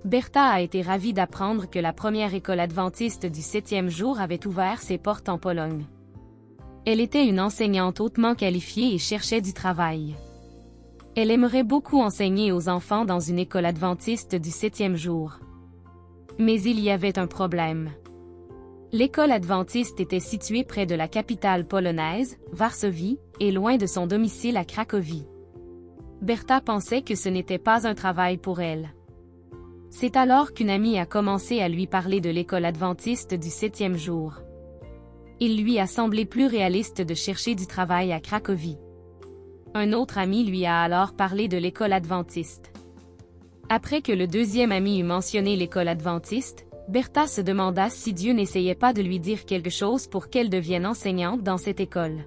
Bertha a été ravie d'apprendre que la première école adventiste du 7e jour avait ouvert ses portes en Pologne. Elle était une enseignante hautement qualifiée et cherchait du travail. Elle aimerait beaucoup enseigner aux enfants dans une école adventiste du 7e jour. Mais il y avait un problème. L'école adventiste était située près de la capitale polonaise, Varsovie, et loin de son domicile à Cracovie. Bertha pensait que ce n'était pas un travail pour elle. C'est alors qu'une amie a commencé à lui parler de l'école adventiste du 7e jour. Il lui a semblé plus réaliste de chercher du travail à Cracovie. Un autre ami lui a alors parlé de l'école adventiste. Après que le deuxième ami eut mentionné l'école adventiste, Bertha se demanda si Dieu n'essayait pas de lui dire quelque chose pour qu'elle devienne enseignante dans cette école.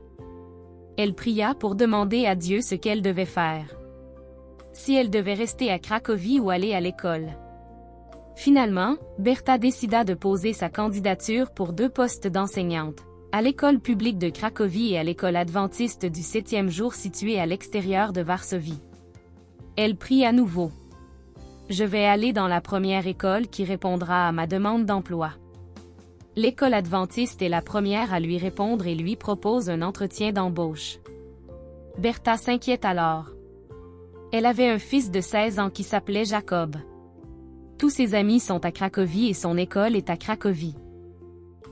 Elle pria pour demander à Dieu ce qu'elle devait faire. Si elle devait rester à Cracovie ou aller à l'école. Finalement, Bertha décida de poser sa candidature pour 2 postes d'enseignante, à l'école publique de Cracovie et à l'école adventiste du 7e jour située à l'extérieur de Varsovie. Elle prie à nouveau. Je vais aller dans la première école qui répondra à ma demande d'emploi. L'école adventiste est la première à lui répondre et lui propose un entretien d'embauche. Bertha s'inquiète alors. Elle avait un fils de 16 ans qui s'appelait Jacob. Tous ses amis sont à Cracovie et son école est à Cracovie.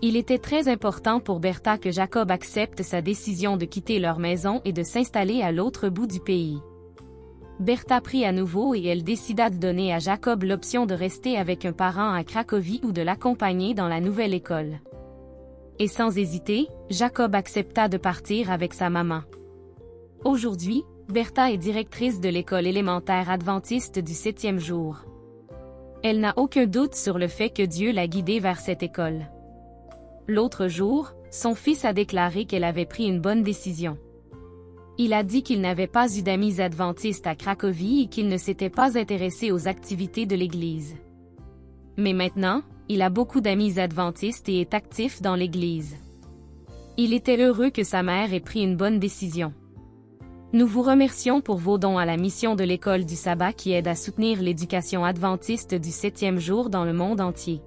Il était très important pour Bertha que Jacob accepte sa décision de quitter leur maison et de s'installer à l'autre bout du pays. Bertha prie à nouveau et elle décida de donner à Jacob l'option de rester avec un parent à Cracovie ou de l'accompagner dans la nouvelle école. Et sans hésiter, Jacob accepta de partir avec sa maman. Aujourd'hui, Bertha est directrice de l'école élémentaire adventiste du 7e jour. Elle n'a aucun doute sur le fait que Dieu l'a guidée vers cette école. L'autre jour, son fils a déclaré qu'elle avait pris une bonne décision. Il a dit qu'il n'avait pas eu d'amis adventistes à Cracovie et qu'il ne s'était pas intéressé aux activités de l'église. Mais maintenant, il a beaucoup d'amis adventistes et est actif dans l'église. Il était heureux que sa mère ait pris une bonne décision. Nous vous remercions pour vos dons à la mission de l'école du sabbat qui aide à soutenir l'éducation adventiste du 7e jour dans le monde entier.